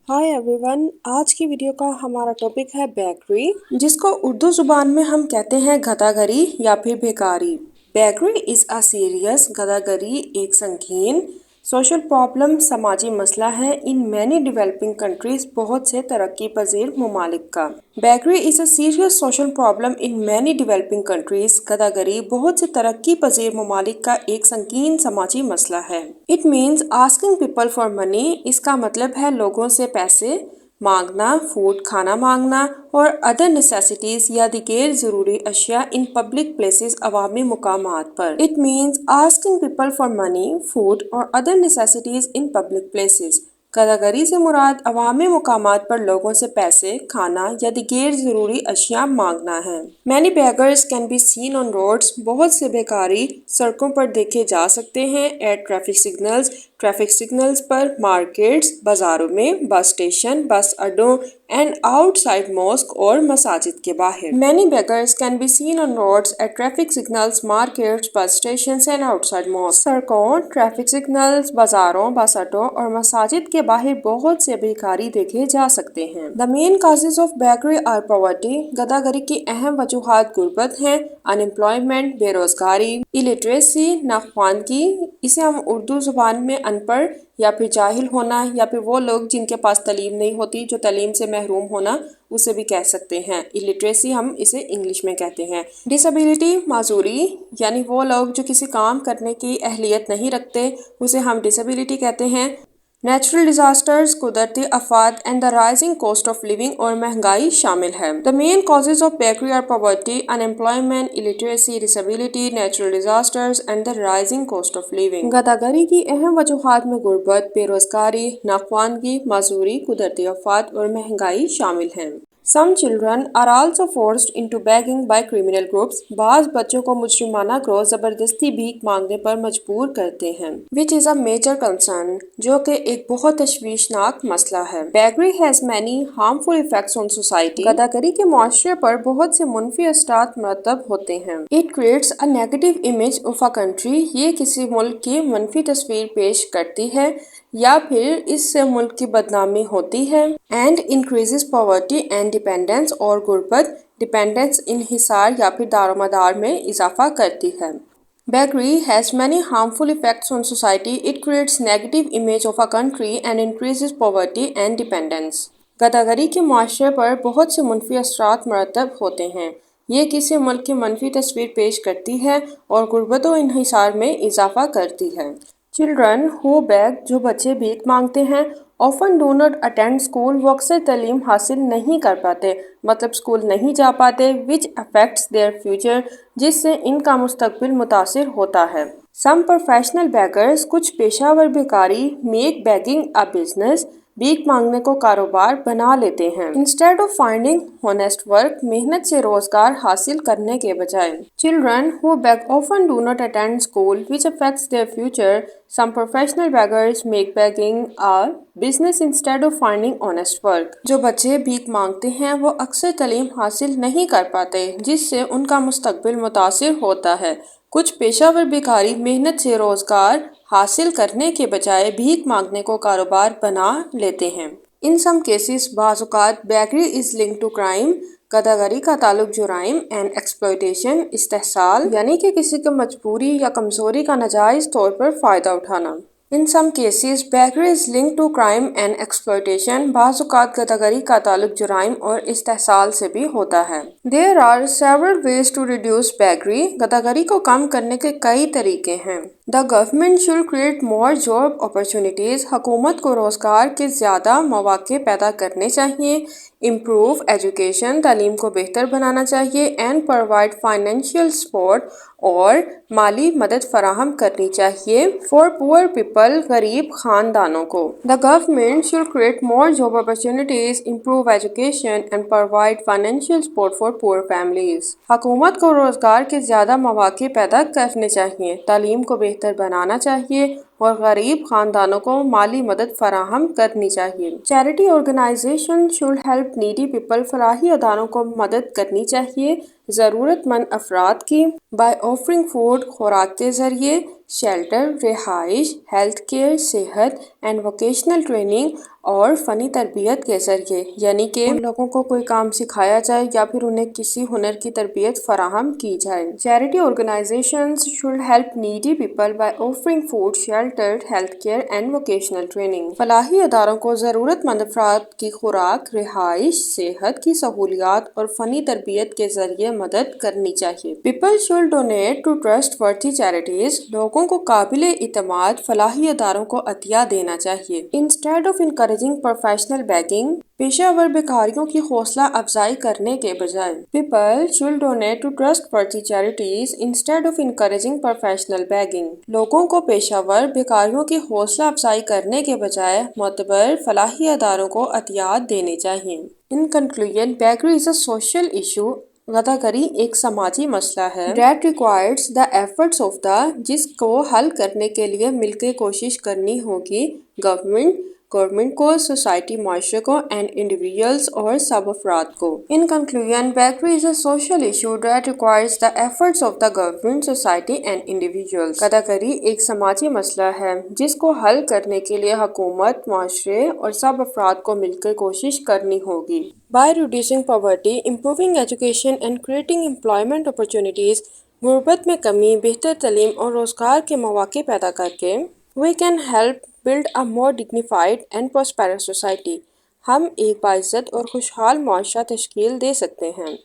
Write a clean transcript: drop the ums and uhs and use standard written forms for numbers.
Hi everyone, आज की video का हमारा टॉपिक है बेकरी, जिसको उर्दू जुबान में हम कहते हैं गदागरी या फिर बेकारी। बेकरी इज अ सीरियस गदागरी एक संगीन सोशल प्रॉब्लम समाजी मसला है इन मैनी डेवलपिंग कंट्रीज बहुत से तरक्की पजीर ममालिक का। Beggary is a serious social problem in many developing countries गदागरी बहुत से तरक्की पजीर ममालिक का एक संगीन समाजी मसला है। It means asking people for money, इसका मतलब है लोगों से पैसे मांगना, फूड खाना मांगना और अदर नेसेसिटीज या दिगेर ज़रूरी अशिया इन पब्लिक प्लेसेस अवामी मुकामात पर। It means asking people for money, food और other necessities in public places. गदागरी से मुराद अवामी मुकामात पर लोगों से पैसे खाना या दिगेर ज़रूरी अशिया मांगना है। Many beggars can be seen on roads, बहुत से बेकारी सड़कों पर देखे जा सकते हैं। एट ट्रैफिक सिग्नल्स पर, मार्केट्स बाजारों में, बस स्टेशन बस अड्डों एंड आउटसाइड मॉस्क और मसाजिद के बाहर। Many beggars can be seen on roads at traffic signals, markets, bus station and outside mosque. सड़कों, ट्रैफिक सिग्नल्स, बाजारों, बस अड्डों और मसाजिद के बाहर बहुत से बेकारी देखे जा सकते हैं। The main causes of beggary are poverty, गदागरी की अहम वजूहात गुर्बत हैं, अनएम्प्लॉयमेंट बेरोजगारी, इलिटरेसी नाख्वानगी, इसे हम उर्दू जुबान में अनपढ़ या फिर जाहिल होना या फिर वो लोग जिनके पास तालीम नहीं होती, जो तालीम से महरूम होना, उसे भी कह सकते हैं। इलिटरेसी हम इसे इंग्लिश में कहते हैं। डिसेबिलिटी माजूरी, यानी वो लोग जो किसी काम करने की अहलियत नहीं रखते, उसे हम डिसेबिलिटी कहते हैं। नेचुरल डिजास्टर्स, कुदरती आफात and the rising cost of living और महंगाई शामिल है। The main causes of beggary are poverty, unemployment, illiteracy, disability, natural disasters and the rising cost of living. गदागरी की अहम वजूहात में गुर्बत, बेरोजगारी, नाख्वानगी, माजूरी, कुदरती आफात और महंगाई शामिल हैं। Some children are also forced into begging by criminal groups. बाज़ बच्चों को मुजरिमाना ग्रोह जबरदस्ती भीख मांगने पर मजबूर करते हैं। Which is a major concern, जो कि एक बहुत तशवीशनाक मसला है। Beggary has many harmful effects on society. गदागरी के मुआशरे पर बहुत से मुनफी असरात मरतब होते हैं। It creates a negative image of a country. ये किसी मुल्क की मनफी तस्वीर पेश करती है या फिर इससे मुल्क की बदनामी होती है। And increases poverty and dependence, और गुर्बत, डिपेंडेंस, इन्हिसार या फिर दारोमदार में इजाफा करती है। Beggary has many harmful effects on society. It creates negative image of a country and increases poverty and dependence. गदागरी के मुआशरे पर बहुत से मुनफी असरात मरतब होते हैं। ये किसी मुल्क की मनफी तस्वीर पेश करती है और गुर्बत व इन्हिसार में इजाफा करती है। चिल्ड्रन हु बेग, जो बच्चे भीख मांगते हैं, often do not attend school, वो अक्सर तालीम हासिल नहीं कर पाते, मतलब स्कूल नहीं जा पाते। विच अफेक्ट्स देयर फ्यूचर, जिससे इनका मुस्तकबिल मुतासिर होता है। सम प्रोफेशनल बेगर्स, कुछ पेशावर बेकारी, मेक बेगिंग अ बिजनेस, भीख मांगने को कारोबार बना लेते हैं। Instead of finding honest work, मेहनत से रोजगार हासिल करने के बजाय। Children who beg often do not attend school, which affects their future. Some professional beggars make begging a business instead of finding honest work. जो बच्चे भीख मांगते हैं वो अक्सर तालीम हासिल नहीं कर पाते, जिससे उनका मुस्तकबिल मुतासिर होता है। कुछ पेशावर बेकारी मेहनत से रोजगार हासिल करने के बजाय भीख मांगने को कारोबार बना लेते हैं। इन सम केसेस बाज़ beggary is link to crime, गदागरी का ताल्लुक जुराइम एंड एक्सप्लॉयटेशन, इस्तेहसाल, यानी कि किसी की मजबूरी या कमजोरी का नाजायज तौर पर फायदा उठाना। In some cases beggary is link to crime and exploitation, बाज़ गदागरी का ताल्लुक जुराइम और इस्तेहसाल से भी होता है। There are several ways to reduce beggary, गदागरी को कम करने के कई तरीके हैं। The government should create more job opportunities, हुकूमत को रोजगार के ज़्यादा मौके पैदा करने चाहिए। इम्प्रूव एजुकेशन, तालीम को बेहतर बनाना चाहिए। एंड प्रोवाइड फाइनेंशियल सपोर्ट, और माली मदद फराहम करनी चाहिए। फॉर पुअर पीपल, गरीब खानदानों को। The government should create more job opportunities, improve education and provide financial support for poor families. हुकूमत को रोजगार के ज़्यादा मौके पैदा करने चाहिए, तालीम को बेहतर बनाना चाहिए और गरीब खानदानों को माली मदद फराहम करनी चाहिए। Charity organisation should help needy people, फलाही अदारों को मदद करनी चाहिए ضرورت مند افراد کی بائی آفرنگ فوڈ خوراک کے ذریعے، شیلٹر رہائش، ہیلتھ کیئر صحت اینڈ ووکیشنل ٹریننگ اور فنی تربیت کے ذریعے، یعنی کہ ان لوگوں کو کوئی کام سکھایا جائے یا پھر انہیں کسی ہنر کی تربیت فراہم کی جائے۔ Charity organizations should help needy people by offering food, shelter, health care and vocational training۔ فلاحی اداروں کو ضرورت مند افراد کی خوراک، رہائش، صحت کی سہولیات اور فنی تربیت کے ذریعے مدد کرنی چاہیے۔ People should donate to trustworthy charities۔ لوگوں کو قابل اعتماد فلاحی اداروں کو عطیہ دینا چاہیے۔ Instead of encouraging professional begging، پیشہ ور بھکاریوں کی حوصلہ افزائی کرنے کے بجائے۔ People should donate to trustworthy charities instead of encouraging professional begging۔ لوگوں کو پیشہ ور بھکاریوں کی حوصلہ افزائی کرنے کے بجائے معتبر فلاحی اداروں کو عطیات دینے چاہئیں۔ In conclusion, beggary is a social issue۔ غدہ گری ایک سماجی مسئلہ ہے that requires the efforts of the، جس کو حل کرنے کے لیے مل کے کوشش کرنی ہوگی گورنمنٹ کو، سوسائٹی معاشرے کو، اینڈ انڈیویجولز اور سب افراد کو۔ In conclusion, beggary is a social issue that requires the efforts of the government, society and individuals۔ غدہ گری ایک سماجی مسئلہ ہے جس کو حل کرنے کے لیے حکومت، معاشرے اور سب افراد کو مل کر کوشش کرنی ہوگی۔ By reducing poverty, improving education and creating employment opportunities، غربت میں کمی، بہتر تعلیم اور روزگار کے مواقع پیدا کرکے we can help build a more dignified and prosperous society۔ ہم ایک باعزت اور خوشحال معاشرہ تشکیل دے سکتے ہیں۔